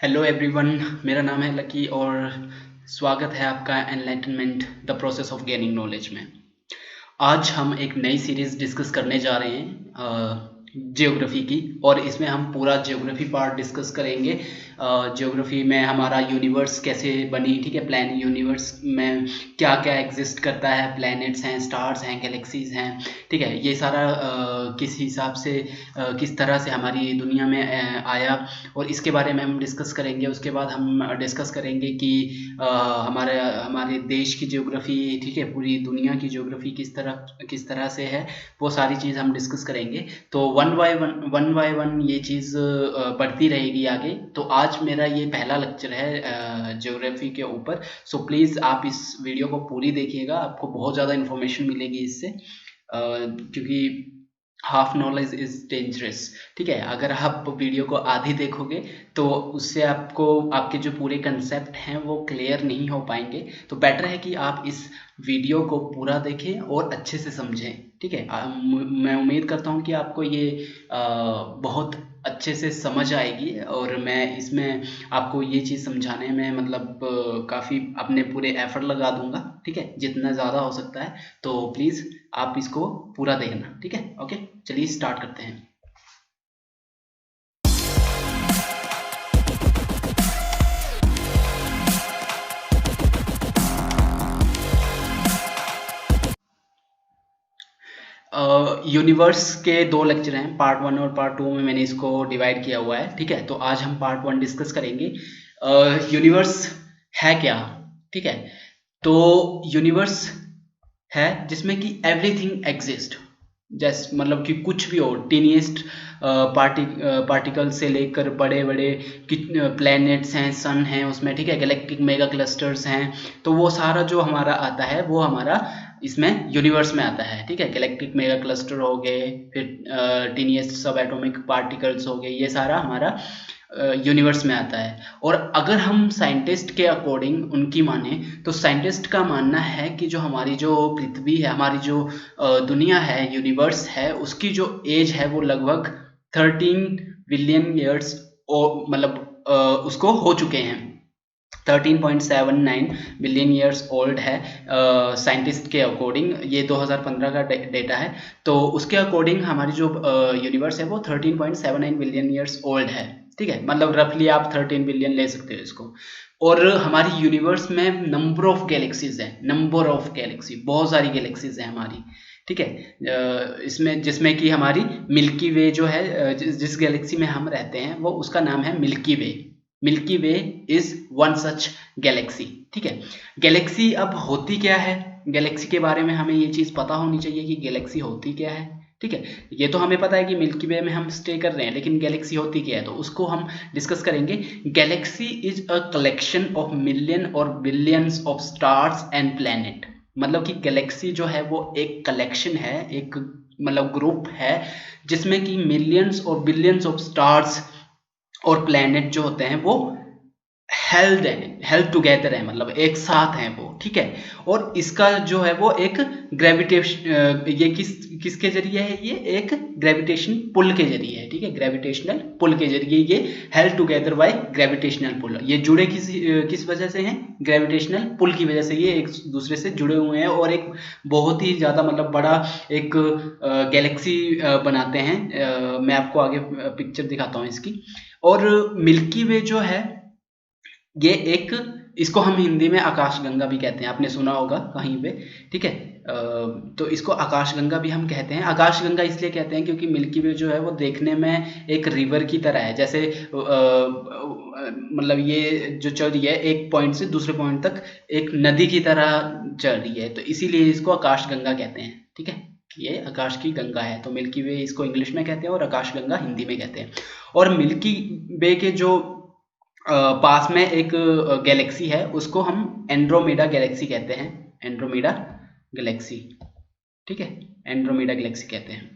Hello everyone, मेरा नाम है लकी और स्वागत है आपका enlightenment the process of gaining knowledge में। आज हम एक नई सीरीज़ डिस्कस करने जा रहे हैं जियोग्राफी की, और इसमें हम पूरा जियोग्राफी पार्ट डिस्कस करेंगे। जियोग्राफी में हमारा यूनिवर्स कैसे बनी, ठीक है, प्लान यूनिवर्स में क्या क्या एग्जिस्ट करता है, प्लैनेट्स हैं, स्टार्स हैं, गैलेक्सीज हैं, ठीक है, ये सारा किस हिसाब से किस तरह से हमारी दुनिया में आया, और इसके बारे में हम डिस्कस करेंगे। उसके बाद हम डिस्कस करेंगे कि हमारे देश की जियोग्राफी, ठीक है, पूरी दुनिया की जियोग्राफी किस तरह से है, वो सारी चीज़ हम डिस्कस करेंगे। तो वन बाय वन ये चीज़ बढ़ती रहेगी आगे। तो आज मेरा ये पहला लेक्चर है ज्योग्राफी के ऊपर। सो प्लीज़ आप इस वीडियो को पूरी देखिएगा, आपको बहुत ज़्यादा इन्फॉर्मेशन मिलेगी इससे, क्योंकि हाफ नॉलेज इज़ डेंजरस, ठीक है। अगर आप वीडियो को आधी देखोगे तो उससे आपको आपके जो पूरे कंसेप्ट हैं वो क्लियर नहीं हो पाएंगे। तो बेटर है कि आप इस वीडियो को पूरा देखें और अच्छे से समझें, ठीक है। मैं उम्मीद करता हूँ कि आपको ये बहुत अच्छे से समझ आएगी, और मैं इसमें आपको ये चीज़ समझाने में मतलब काफ़ी अपने पूरे एफर्ट लगा दूंगा, ठीक है, जितना ज़्यादा हो सकता है। तो प्लीज़ आप इसको पूरा देखना, ठीक है। ओके, चलिए स्टार्ट करते हैं। यूनिवर्स के दो लेक्चर हैं, पार्ट 1 और पार्ट 2 में मैंने इसको डिवाइड किया हुआ है, ठीक है। तो आज हम पार्ट 1 डिस्कस करेंगे। यूनिवर्स है क्या, ठीक है। तो यूनिवर्स है जिसमें कि एवरीथिंग एग्जिस्ट, जैसे मतलब कि कुछ भी हो, टीनिएस्ट पार्टिकल से लेकर बड़े बड़े प्लैनेट्स हैं, सन हैं उसमें, ठीक है, गैलेक्टिक मेगा क्लस्टर्स हैं। तो वो सारा जो हमारा आता है वो हमारा इसमें यूनिवर्स में आता है, ठीक है। गैलेक्टिक मेगा क्लस्टर हो गए, फिर टीनिएस्ट सब एटॉमिक पार्टिकल्स हो गए, ये सारा हमारा यूनिवर्स में आता है। और अगर हम साइंटिस्ट के अकॉर्डिंग उनकी माने, तो साइंटिस्ट का मानना है कि जो हमारी जो पृथ्वी है, हमारी जो दुनिया है, यूनिवर्स है, उसकी जो एज है वो लगभग 13 बिलियन ईयर्स मतलब उसको हो चुके हैं। 13.79 बिलियन ईयर्स ओल्ड है साइंटिस्ट के अकॉर्डिंग। ये 2015 का डेटा है। तो उसके अकॉर्डिंग हमारी जो यूनिवर्स है वो 13.79 बिलियन ईयर्स ओल्ड है, ठीक है। मतलब रफली आप 13 बिलियन ले सकते हो इसको। और हमारी यूनिवर्स में नंबर ऑफ गैलेक्सीज है, नंबर ऑफ गैलेक्सी, बहुत सारी गैलेक्सीज है हमारी, ठीक है। इसमें जिसमें कि हमारी मिल्की वे जो है, जिस गैलेक्सी में हम रहते हैं वो उसका नाम है milky way. Milky way is one such Galaxy, ठीक है। गैलेक्सी अब होती क्या है, गैलेक्सी के बारे में हमें ये चीज़ पता होनी चाहिए कि गैलेक्सी होती क्या है, ठीक है। ये तो हमें पता है कि मिल्की वे में हम स्टे कर रहे हैं, लेकिन गैलेक्सी होती क्या है तो उसको हम डिस्कस करेंगे। Galaxy is a collection of million और billions of stars and planet. मतलब कि गैलेक्सी जो है वो एक कलेक्शन है, एक मतलब ग्रुप है जिसमें कि मिलियंस और बिलियंस ऑफ स्टार्स और प्लैनेट जो होते हैं वो हेल्ड टुगेदर है, मतलब एक साथ हैं वो, ठीक है। और इसका जो है वो एक ग्रेविटेशन, ये किसके जरिए है, ये एक ग्रेविटेशन पुल के जरिए है, ठीक है। ग्रेविटेशनल पुल के जरिए ये held together by gravitational pull. ये जुड़े किस वजह से हैं, ग्रेविटेशनल पुल की वजह से ये एक दूसरे से जुड़े हुए हैं, और एक बहुत ही ज़्यादा मतलब बड़ा एक गैलेक्सी बनाते हैं। मैं आपको आगे पिक्चर दिखाता हूँ इसकी। और मिल्की वे जो है ये एक, इसको हम हिंदी में आकाशगंगा भी कहते हैं, आपने सुना होगा कहीं पे, ठीक है। तो इसको आकाशगंगा भी हम कहते हैं। आकाशगंगा इसलिए कहते हैं क्योंकि मिल्की वे जो है वो देखने में एक रिवर की तरह है, जैसे मतलब ये जो चल रही है एक पॉइंट से दूसरे पॉइंट तक एक नदी की तरह चल रही है, तो इसीलिए इसको आकाशगंगा कहते हैं, ठीक है। ये आकाश की गंगा है, तो मिल्की वे इसको इंग्लिश में कहते हैं और आकाशगंगा हिंदी में कहते हैं। और मिल्की वे के जो पास में एक गैलेक्सी है उसको हम एंड्रोमेडा गैलेक्सी कहते हैं, एंड्रोमेडा गैलेक्सी, ठीक है, एंड्रोमेडा गैलेक्सी कहते हैं,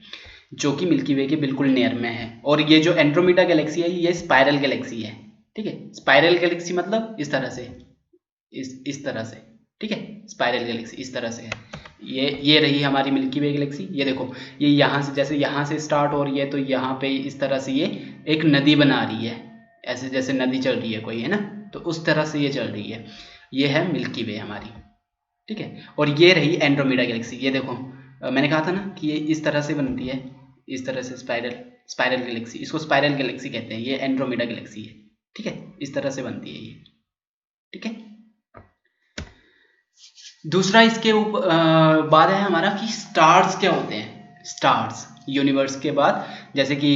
जो कि मिल्की वे के बिल्कुल नियर में है। और ये जो एंड्रोमेडा गैलेक्सी है ये स्पाइरल गैलेक्सी है, ठीक है। स्पाइरल गैलेक्सी मतलब इस तरह से, इस तरह से, ठीक है। स्पाइरल गैलेक्सी इस तरह से है। ये रही हमारी मिल्की वे गैलेक्सी। ये देखो, ये यहाँ से, जैसे यहाँ से स्टार्ट हो रही है तो यहाँ पे इस तरह से ये एक नदी बना रही है, ऐसे जैसे नदी चल रही है कोई, है ना, तो उस तरह से ये चल रही है। ये है मिल्की वे हमारी, ठीक है। और ये रही एंड्रोमेडा गैलेक्सी। ये देखो मैंने कहा था ना कि ये इस तरह से बनती है, इस तरह से स्पाइरल गैलेक्सी, इसको स्पाइरल गैलेक्सी कहते हैं। ये एंड्रोमेडा गैलेक्सी है, ठीक है, इस तरह से बनती है ये, ठीक है। दूसरा इसके बाद है हमारा कि स्टार्स क्या होते हैं। स्टार्स यूनिवर्स के बाद, जैसे कि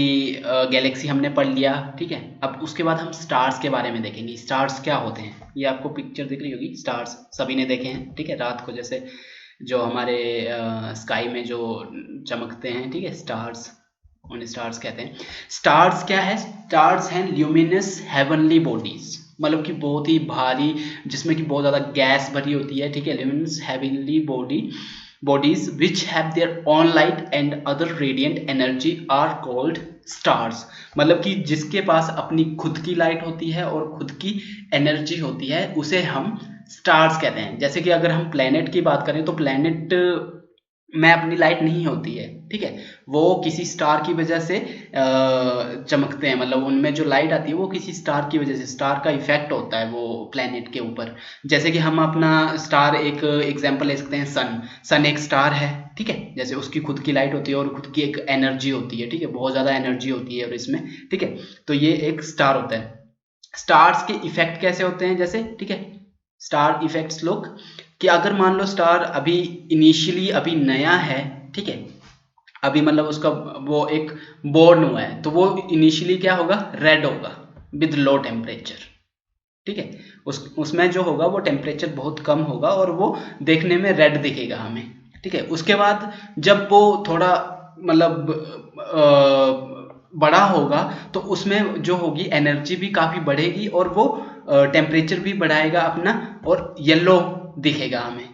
गैलेक्सी हमने पढ़ लिया, ठीक है। अब उसके बाद हम स्टार्स के बारे में देखेंगे। स्टार्स क्या होते हैं, ये आपको पिक्चर दिख रही होगी। स्टार्स सभी ने देखे हैं, ठीक है। रात को जैसे जो हमारे स्काई में जो चमकते हैं, ठीक है, स्टार्स, उन्हें स्टार्स कहते हैं। स्टार्स क्या है, स्टार्स हैं ल्यूमिनस हेवनली बॉडीज, मतलब कि बहुत ही भारी, जिसमें कि बहुत ज़्यादा गैस भरी होती है, ठीक है। Luminous heavenly bodies which have their own light and other radiant energy are called stars। मतलब कि जिसके पास अपनी खुद की लाइट होती है और खुद की एनर्जी होती है, उसे हम स्टार्स कहते हैं। जैसे कि अगर हम प्लेनेट की बात करें तो प्लेनेट में अपनी लाइट नहीं होती है, ठीक है, वो किसी स्टार की वजह से चमकते हैं, मतलब उनमें जो लाइट आती है वो किसी स्टार की वजह से, स्टार का इफेक्ट होता है वो प्लेनेट के ऊपर। जैसे कि हम अपना स्टार, एक एग्जांपल ले सकते हैं, सन एक स्टार है, ठीक है। जैसे उसकी खुद की लाइट होती है और खुद की एक एनर्जी होती है, ठीक है, बहुत ज़्यादा एनर्जी होती है और इसमें, ठीक है, तो ये एक स्टार होता है। स्टार्स के इफेक्ट कैसे होते हैं, जैसे, ठीक है, स्टार इफेक्ट्स लोग, कि अगर मान लो स्टार अभी इनिशियली अभी नया है, ठीक है, अभी मतलब उसका वो एक बोर्न हुआ है, तो वो इनिशियली क्या होगा, रेड होगा विद लो टेम्परेचर, ठीक है। उसमें जो होगा वो टेम्परेचर बहुत कम होगा और वो देखने में रेड दिखेगा हमें, ठीक है। उसके बाद जब वो थोड़ा मतलब बड़ा होगा तो उसमें जो होगी एनर्जी भी काफ़ी बढ़ेगी और वो टेम्परेचर भी बढ़ाएगा अपना, और येलो दिखेगा हमें,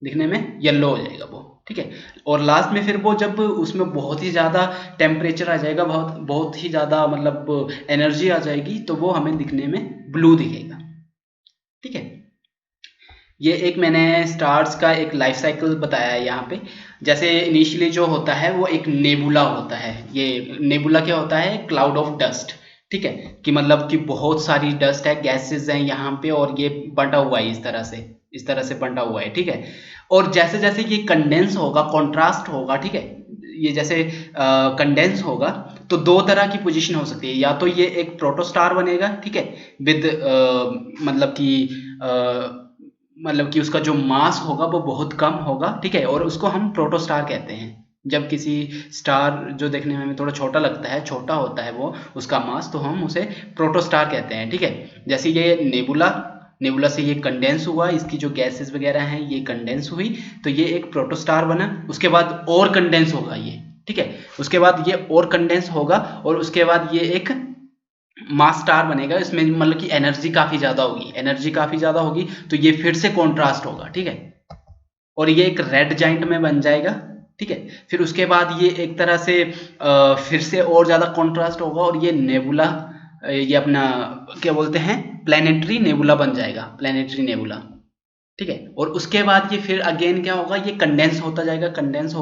दिखने में येलो हो जाएगा वो, ठीक है। और लास्ट में फिर वो जब उसमें बहुत ही ज़्यादा टेम्परेचर आ जाएगा, बहुत ही ज़्यादा मतलब एनर्जी आ जाएगी, तो वो हमें दिखने में ब्लू दिखेगा, ठीक है। ये एक मैंने स्टार्स का एक लाइफ साइकिल बताया है यहाँ पे। जैसे इनिशियली जो होता है वो एक नेबुला होता है। ये नेबुला क्या होता है, क्लाउड ऑफ डस्ट, ठीक है, कि मतलब कि बहुत सारी डस्ट है, गैसेस हैं यहाँ पे, और ये बंटा हुआ है इस तरह से बंटा हुआ है, ठीक है। और जैसे जैसे ये कंडेंस होगा, कॉन्ट्रास्ट होगा, ठीक है, ये जैसे कंडेंस होगा तो दो तरह की पोजीशन हो सकती है। या तो ये एक प्रोटोस्टार बनेगा, ठीक है, विद मतलब कि उसका जो मास होगा वो बहुत कम होगा, ठीक है, और उसको हम प्रोटोस्टार कहते हैं। जब किसी स्टार जो देखने में थोड़ा छोटा लगता है, छोटा होता है वो उसका मास, तो हम उसे प्रोटोस्टार कहते हैं, ठीक है। जैसे ये नेबुला से ये कंडेंस हुआ, इसकी जो गैसेस वगैरह हैं ये कंडेंस हुई, तो ये एक प्रोटोस्टार बना। उसके बाद और कंडेंस होगा ये, ठीक है, उसके बाद ये और कंडेंस होगा, और उसके बाद ये एक मास स्टार बनेगा। इसमें मतलब कि एनर्जी काफी ज्यादा होगी, तो ये फिर से कॉन्ट्रास्ट होगा, ठीक है, और ये एक रेड जाइंट में बन जाएगा, ठीक है। फिर उसके बाद ये एक तरह से फिर से और ज्यादा कॉन्ट्रास्ट होगा, और ये नेबुला, ये अपना क्या बोलते हैं, प्लैनेटरी नेबुला बन जाएगा, प्लैनेटरी नेबुला, ठीक है। और उसके बाद ये फिर अगेन क्या होगा, ये कंडेंस होता जाएगा, कंडेंस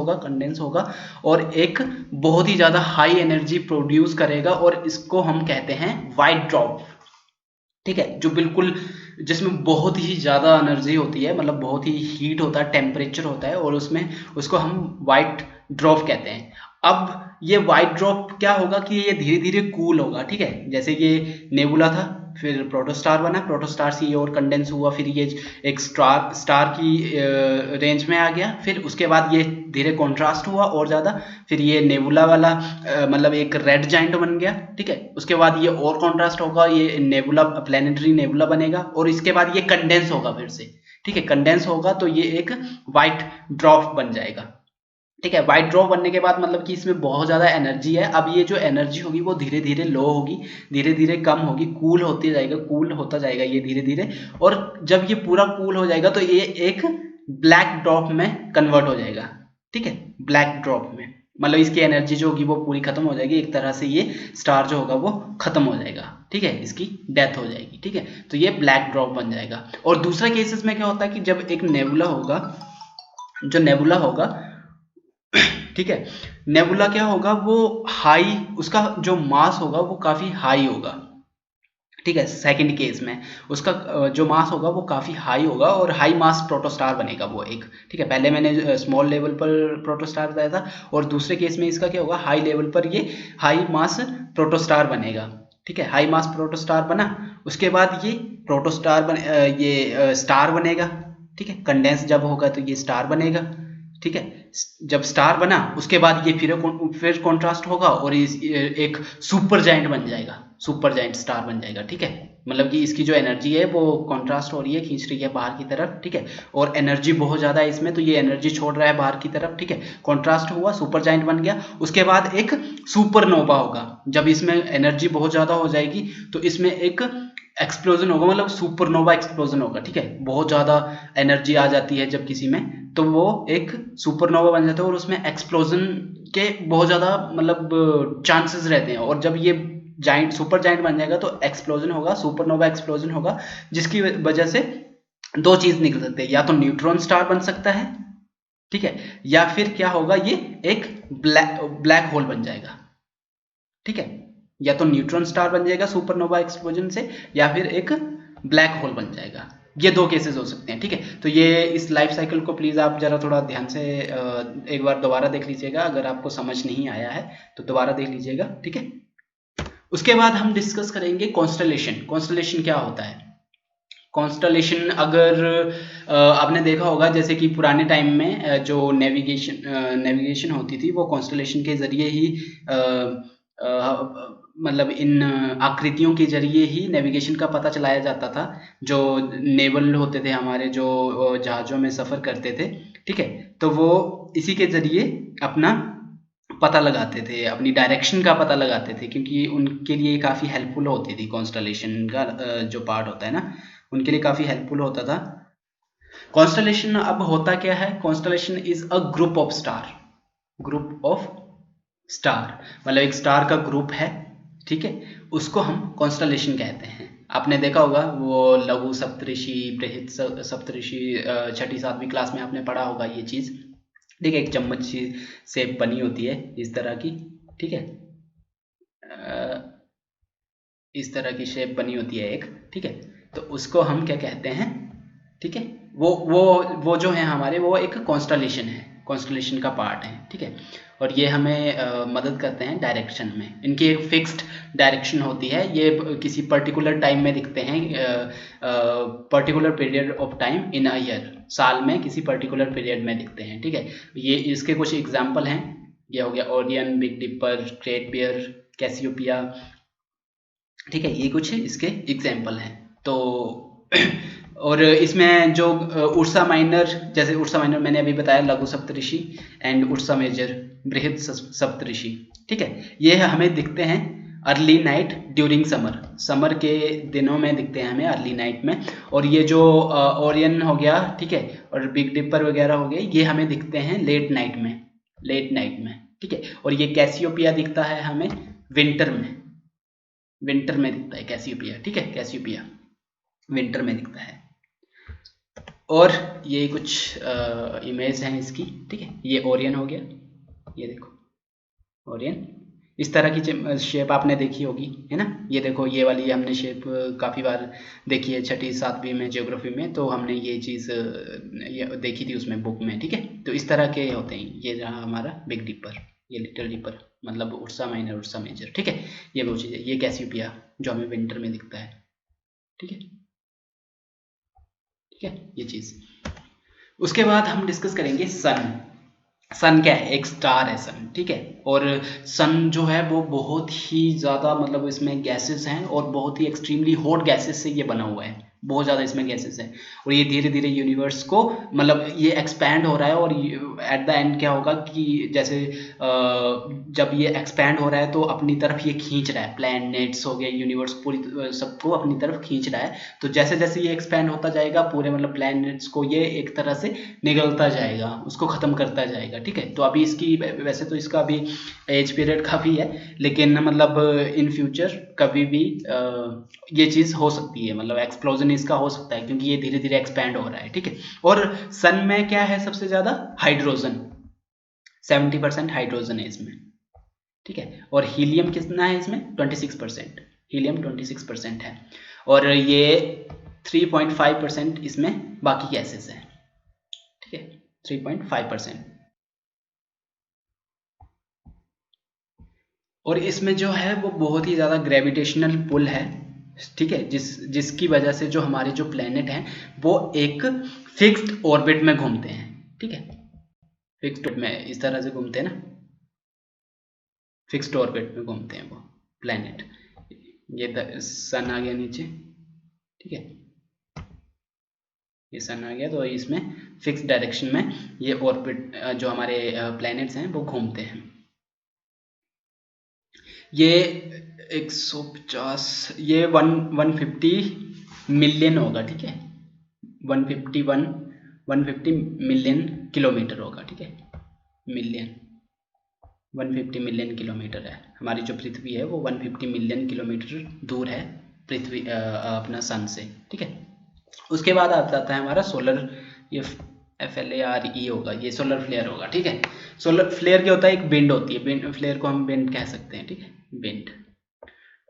होगा और एक बहुत ही ज्यादा हाई एनर्जी प्रोड्यूस करेगा, और इसको हम कहते हैं व्हाइट ड्रॉप, ठीक है, जो बिल्कुल जिसमें बहुत ही ज्यादा एनर्जी होती है, मतलब बहुत ही हीट होता है, टेम्परेचर होता है, और उसमें उसको हम व्हाइट ड्रॉप कहते हैं। अब ये व्हाइट ड्रॉप क्या होगा कि ये धीरे धीरे कूल होगा, ठीक है। जैसे ये नेबुला था, फिर प्रोटोस्टार बना, प्रोटोस्टार से ये और कंडेंस हुआ, फिर ये एक स्टार की रेंज में आ गया, फिर उसके बाद ये धीरे कॉन्ट्रास्ट हुआ और ज़्यादा, फिर ये नेबुला वाला मतलब एक रेड जाइंट बन गया, ठीक है। उसके बाद ये और कॉन्ट्रास्ट होगा, ये नेबुला, प्लैनेटरी नेबुला बनेगा, और इसके बाद ये कंडेंस होगा फिर से, ठीक है, कंडेंस होगा तो ये एक व्हाइट ड्रॉप बन जाएगा, ठीक है। व्हाइट ड्रॉप बनने के बाद मतलब कि इसमें बहुत ज़्यादा एनर्जी है। अब ये जो एनर्जी होगी वो धीरे धीरे लो होगी, धीरे धीरे कम होगी, कूल होता जाएगा ये धीरे धीरे, और जब ये पूरा कूल हो जाएगा तो ये एक ब्लैक ड्रॉप में कन्वर्ट हो जाएगा, ठीक है, ब्लैक ड्रॉप में, मतलब इसकी एनर्जी जो होगी वो पूरी खत्म हो जाएगी, एक तरह से ये स्टार जो होगा वो खत्म हो जाएगा, ठीक है, इसकी डेथ हो जाएगी, ठीक है, तो ये ब्लैक ड्रॉप बन जाएगा। और दूसरा केसेस में क्या होता है कि जब एक नेबुला होगा, ठीक है, नेबुला क्या होगा, वो हाई, उसका जो मास होगा वो काफी हाई होगा, ठीक है। सेकंड केस में उसका जो मास होगा वो काफ़ी हाई होगा और हाई मास प्रोटोस्टार बनेगा वो एक, ठीक है। पहले मैंने स्मॉल लेवल पर प्रोटोस्टार बताया था और दूसरे केस में इसका क्या होगा, हाई लेवल पर ये हाई मास प्रोटोस्टार बनेगा, ठीक है। हाई मास प्रोटोस्टार बना, उसके बाद ये प्रोटोस्टार ये स्टार बनेगा, ठीक है। कंडेंस जब होगा तो ये स्टार बनेगा, ठीक है। जब स्टार बना उसके बाद ये फिर कॉन्ट्रास्ट होगा और एक सुपर जायंट बन जाएगा, सुपर जायंट स्टार बन जाएगा, ठीक है। मतलब कि इसकी जो एनर्जी है वो कॉन्ट्रास्ट हो रही है, खींच रही है बाहर की तरफ, ठीक है। और एनर्जी बहुत ज़्यादा है इसमें, तो ये एनर्जी छोड़ रहा है बाहर की तरफ, ठीक है। कॉन्ट्रास्ट हुआ, सुपर जायंट बन गया। उसके बाद एक सुपरनोवा होगा, जब इसमें एनर्जी बहुत ज़्यादा हो जाएगी तो इसमें एक एक्सप्लोजन होगा, मतलब सुपरनोवा एक्सप्लोजन होगा, ठीक है। बहुत ज़्यादा एनर्जी आ जाती है जब किसी में, तो वो एक सुपरनोवा बन जाता है और उसमें एक्सप्लोजन के बहुत ज़्यादा मतलब चांसेस रहते हैं। और जब ये जाइंट सुपर जाइंट बन जाएगा तो एक्सप्लोजन होगा, सुपरनोवा एक्सप्लोजन होगा, जिसकी वजह से दो चीज़ निकल सकते हैं, या तो न्यूट्रॉन स्टार बन सकता है, ठीक है, या फिर क्या होगा, ये एक ब्लैक होल बन जाएगा, ठीक है। या तो न्यूट्रॉन स्टार बन जाएगा सुपरनोवा एक्सप्लोजन से, या फिर एक ब्लैक होल बन जाएगा। ये दो केसेस हो सकते हैं, ठीक है। तो ये इस लाइफ साइकिल को प्लीज़ आप जरा थोड़ा ध्यान से एक बार दोबारा देख लीजिएगा, अगर आपको समझ नहीं आया है तो दोबारा देख लीजिएगा, ठीक है। उसके बाद हम डिस्कस करेंगे कॉन्स्टलेशन। कॉन्स्टलेशन क्या होता है? कॉन्स्टलेशन अगर आपने देखा होगा, जैसे कि पुराने टाइम में जो नेविगेशन होती थी वो कॉन्स्टलेशन के जरिए ही मतलब इन आकृतियों के जरिए ही नेविगेशन का पता चलाया जाता था। जो नेवल होते थे हमारे, जो जहाज़ों में सफ़र करते थे, ठीक है, तो वो इसी के जरिए अपना पता लगाते थे, अपनी डायरेक्शन का पता लगाते थे, क्योंकि उनके लिए काफ़ी हेल्पफुल होती थी कॉन्स्टलेशन का जो पार्ट होता है ना, उनके लिए काफ़ी हेल्पफुल होता था। कॉन्स्टलेशन अब होता क्या है? Constellation is a group of star, group of star, मतलब एक स्टार का ग्रुप है, ठीक है, उसको हम कॉन्स्टलेशन कहते हैं। आपने देखा होगा वो लघु सप्तऋषि, बृहत सप्तऋषि, छठी सातवीं क्लास में आपने पढ़ा होगा ये चीज़, ठीक है। एक चम्मच सी शेप बनी होती है इस तरह की, ठीक है, इस तरह की शेप बनी होती है एक, ठीक है। तो उसको हम क्या कहते हैं, ठीक है, वो जो है हमारे, वो एक कॉन्स्टलेशन है, कॉन्स्टलेशन का पार्ट है, ठीक है। और ये हमें मदद करते हैं डायरेक्शन में। इनकी एक फिक्स्ड डायरेक्शन होती है, ये किसी पर्टिकुलर टाइम में दिखते हैं, particular period of time in a year, साल में किसी पर्टिकुलर पीरियड में दिखते हैं, ठीक है। ये इसके कुछ एग्जाम्पल हैं, ये हो गया Orion, Big Dipper, Great Bear, Cassiopeia, ठीक है, ये कुछ इसके एग्जाम्पल हैं। तो और इसमें जो उर्सा माइनर, जैसे उर्सा माइनर मैंने अभी बताया, लघु सप्तऋषि, एंड उर्सा मेजर बृहद सप्तऋषि, ठीक है, ये हमें दिखते हैं early night during summer, summer के दिनों में दिखते हैं हमें अर्ली नाइट में। और ये जो ओरियन हो गया, ठीक है, और बिग डिपर वगैरह हो गए, ये हमें दिखते हैं लेट नाइट में, लेट नाइट में, ठीक है। और ये कैसियोपिया दिखता है हमें विंटर में, विंटर में दिखता है कैसियोपिया, ठीक है, कैसियोपिया विंटर में दिखता है। और ये कुछ इमेज हैं इसकी, ठीक है, ये ओरियन हो गया, ये देखो ओरियन, इस तरह की शेप आपने देखी होगी, है ना। ये देखो, ये वाली हमने शेप काफ़ी बार देखी है, छठी सातवीं में ज्योग्राफी में, तो हमने ये चीज़ देखी थी उसमें बुक में, ठीक है। तो इस तरह के होते हैं, ये रहा हमारा बिग डिपर, ये लिटिल डिपर, मतलब उर्सा माइनर, उर्सा मेजर, ठीक है, ये वो चीज़ है। ये कैसियोपिया जो हमें विंटर में दिखता है, ठीक है, ठीक है, ये चीज़। उसके बाद हम डिस्कस करेंगे सन। सन क्या है? एक स्टार है सन, ठीक है। और सन जो है वो बहुत ही ज़्यादा, मतलब इसमें गैसेस हैं और बहुत ही एक्सट्रीमली हॉट गैसेस से ये बना हुआ है, बहुत ज़्यादा इसमें गैसेस हैं। और ये धीरे धीरे यूनिवर्स को, मतलब ये एक्सपैंड हो रहा है, और एट द एंड क्या होगा कि जैसे जब ये एक्सपैंड हो रहा है तो अपनी तरफ ये खींच रहा है, प्लैनेट्स हो गए, यूनिवर्स पूरी सबको अपनी तरफ खींच रहा है। तो जैसे जैसे ये एक्सपैंड होता जाएगा पूरे, मतलब प्लैनेट्स को ये एक तरह से निगलता जाएगा, उसको ख़त्म करता जाएगा, ठीक है। तो अभी इसकी, वैसे तो इसका अभी एज पीरियड काफ़ी है, लेकिन मतलब इन फ्यूचर कभी भी ये चीज़ हो सकती है, मतलब एक्सप्लोजन इसका हो सकता है, क्योंकि ये धीरे धीरे एक्सपैंड हो रहा है, ठीक है। और सन में क्या है सबसे ज़्यादा? हाइड्रोजन, 70% हाइड्रोजन है इसमें, ठीक है। और हीलियम कितना है इसमें? 26%, हीलियम 26% है, और ये 3.5% इसमें बाकी गैसेस हैं, ठीक है, 3.5%। और इसमें जो है वो बहुत ही ज़्यादा ग्रेविटेशनल पुल है, ठीक है, जिसकी वजह से जो हमारे जो प्लेनेट हैं वो एक फिक्स्ड ऑर्बिट में घूमते हैं, ठीक है, फिक्स्ड में इस तरह से घूमते हैं ना, फिक्स्ड ऑर्बिट में घूमते हैं वो प्लेनेट। ये सन आ गया नीचे, ठीक है, ये सन आ गया, तो इसमें फिक्स डायरेक्शन में ये ऑर्बिट जो हमारे प्लैनेट्स हैं वो घूमते हैं। ये 150, ये 150 मिलियन होगा, ठीक है, 150 मिलियन किलोमीटर होगा, ठीक है, मिलियन 150 मिलियन किलोमीटर है। हमारी जो पृथ्वी है वो 150 मिलियन किलोमीटर दूर है पृथ्वी अपना सन से, ठीक है। उसके बाद आ जाता है हमारा सोलर, ये FLARE होगा, ये सोलर फ्लेयर होगा, ठीक है। सोलर फ्लेयर क्या होता है, एक विंड होती है, विंड फ्लेयर को हम विंड कह सकते हैं, ठीक है, विंड,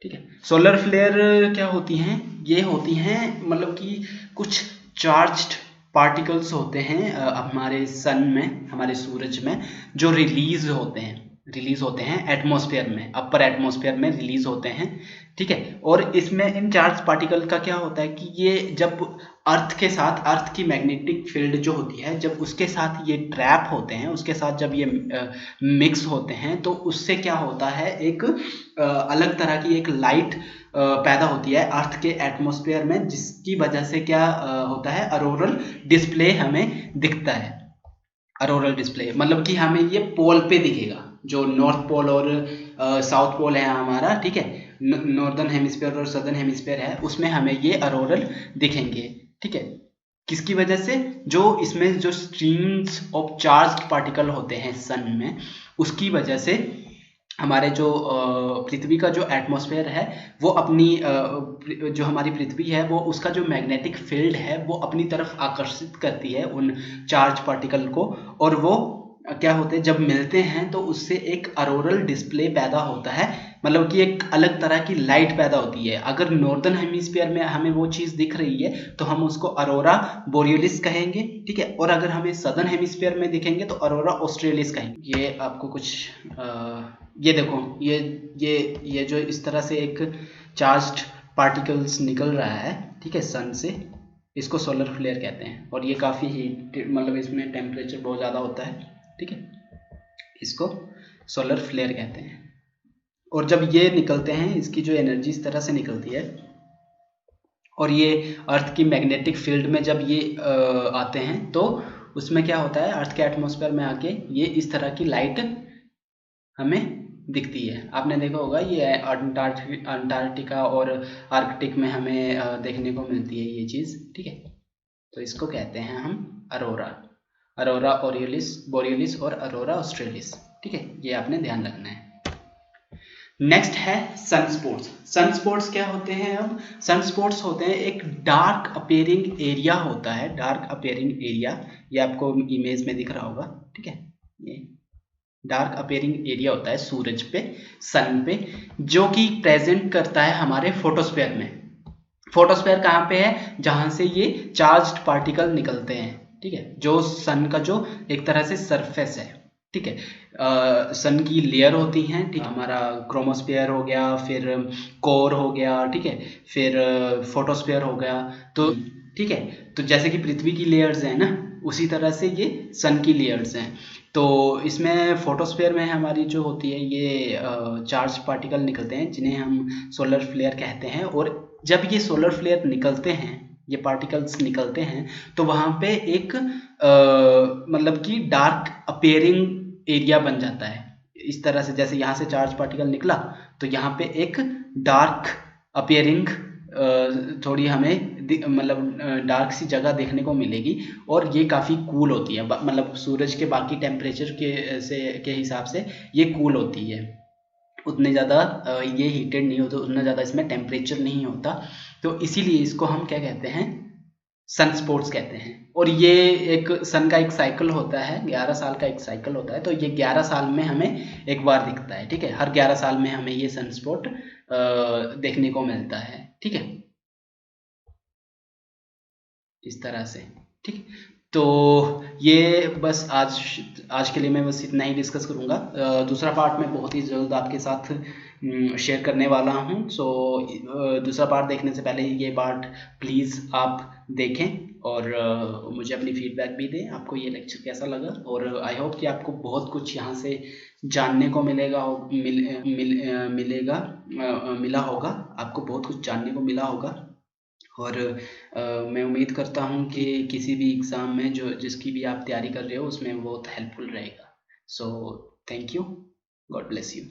ठीक है। सोलर फ्लेयर क्या होती हैं, ये होती हैं मतलब कि कुछ चार्ज्ड पार्टिकल्स होते हैं हमारे सन में, हमारे सूरज में, जो रिलीज होते हैं एटमॉस्फेयर में, अपर एटमॉस्फेयर में रिलीज होते हैं, ठीक है। और इसमें इन चार्ज पार्टिकल का क्या होता है कि ये जब अर्थ के साथ, अर्थ की मैग्नेटिक फील्ड जो होती है, जब उसके साथ ये ट्रैप होते हैं, उसके साथ जब ये मिक्स होते हैं, तो उससे क्या होता है, एक अलग तरह की एक लाइट पैदा होती है अर्थ के एटमॉस्फेयर में, जिसकी वजह से क्या होता है, ऑरोरल डिस्प्ले हमें दिखता है। ऑरोरल डिस्प्ले मतलब कि हमें ये पोल पे दिखेगा, जो नॉर्थ पोल और साउथ पोल है हमारा, ठीक है, नॉर्दर्न हेमिस्फीयर और सदर्न हेमिस्फीयर है, उसमें हमें ये ऑरोरल दिखेंगे, ठीक है। किसकी वजह से, जो इसमें जो स्ट्रीम्स ऑफ चार्ज्ड पार्टिकल होते हैं सन में, उसकी वजह से हमारे जो पृथ्वी का जो एटमॉस्फेयर है वो अपनी जो हमारी पृथ्वी है वो उसका जो मैग्नेटिक फील्ड है वो अपनी तरफ आकर्षित करती है उन चार्ज पार्टिकल को, और वो क्या होते हैं, जब मिलते हैं तो उससे एक ऑरोरल डिस्प्ले पैदा होता है, मतलब कि एक अलग तरह की लाइट पैदा होती है। अगर नॉर्दर्न हेमिस्फीयर में हमें वो चीज़ दिख रही है तो हम उसको अरोरा बोरियोलिस कहेंगे, ठीक है, और अगर हमें सदर्न हेमिस्फीयर में दिखेंगे तो अरोरा ऑस्ट्रेलिस कहेंगे। ये आपको कुछ ये देखो, ये जो इस तरह से एक चार्ज्ड पार्टिकल्स निकल रहा है, ठीक है, सन से, इसको सोलर फ्लेयर कहते हैं, और ये काफ़ी हीट, मतलब इसमें टेम्परेचर बहुत ज़्यादा होता है, ठीक है, इसको सोलर फ्लेयर कहते हैं। और जब ये निकलते हैं, इसकी जो एनर्जी इस तरह से निकलती है, और ये अर्थ की मैग्नेटिक फील्ड में जब ये आते हैं तो उसमें क्या होता है, अर्थ के एटमॉस्फेयर में आके ये इस तरह की लाइट हमें दिखती है। आपने देखा होगा ये अंटार्कटिका और आर्कटिक में हमें देखने को मिलती है ये चीज़, ठीक है। तो इसको कहते हैं हम अरोरा बोरियोलिस और अरोरा ऑस्ट्रेलिस, ठीक है, ये आपने ध्यान रखना है। नेक्स्ट है सनस्पॉट्स। सनस्पॉट्स क्या होते हैं, अब सनस्पॉट्स होते हैं एक डार्क अपेयरिंग एरिया होता है, डार्क अपेयरिंग एरिया, ये आपको इमेज में दिख रहा होगा, ठीक है, ये डार्क अपेयरिंग एरिया होता है सूरज पे, सन पे, जो कि प्रेजेंट करता है हमारे फोटोस्फेयर में। फोटोस्फेयर कहाँ पे है, जहां से ये चार्ज्ड पार्टिकल निकलते हैं, ठीक है, जो सन का जो एक तरह से सरफेस है, ठीक है, सन की लेयर होती हैं, ठीक, हमारा क्रोमोस्फेयर हो गया, फिर कोर हो गया, ठीक है, फिर फोटोस्फेयर हो गया, तो ठीक है, तो जैसे कि पृथ्वी की लेयर्स हैं ना, उसी तरह से ये सन की लेयर्स हैं। तो इसमें फोटोस्फेयर में हमारी जो होती है ये चार्ज पार्टिकल निकलते हैं, जिन्हें हम सोलर फ्लेयर कहते हैं, और जब ये सोलर फ्लेयर निकलते हैं, ये पार्टिकल्स निकलते हैं, तो वहाँ पे एक मतलब कि डार्क अपेयरिंग एरिया बन जाता है, इस तरह से, जैसे यहाँ से चार्ज पार्टिकल निकला तो यहाँ पे एक डार्क अपेयरिंग थोड़ी हमें मतलब डार्क सी जगह देखने को मिलेगी, और ये काफ़ी कूल होती है, मतलब सूरज के बाकी टेम्परेचर के हिसाब से ये कूल होती है, उतने ज़्यादा ये हीटेड नहीं होता, उतना ज़्यादा इसमें टेम्परेचर नहीं होता, तो इसीलिए इसको हम क्या कहते हैं, सन स्पॉट्स कहते हैं। और ये एक सन का एक साइकिल होता है, 11 साल का एक साइकिल होता है, तो ये 11 साल में हमें एक बार दिखता है, ठीक है। हर 11 साल में हमें ये सन स्पॉट देखने को मिलता है, ठीक है, इस तरह से, ठीक। तो ये बस आज के लिए मैं बस इतना ही डिस्कस करूँगा। दूसरा पार्ट मैं बहुत ही जल्द आपके साथ शेयर करने वाला हूँ। सो दूसरा पार्ट देखने से पहले ये पार्ट प्लीज़ आप देखें और मुझे अपनी फीडबैक भी दें, आपको ये लेक्चर कैसा लगा। और आई होप कि आपको बहुत कुछ यहाँ से जानने को मिलेगा, मिला होगा, आपको बहुत कुछ जानने को मिला होगा। और मैं उम्मीद करता हूँ कि किसी भी एग्ज़ाम में जिसकी भी आप तैयारी कर रहे हो उसमें बहुत हेल्पफुल रहेगा। So thank you, God bless you.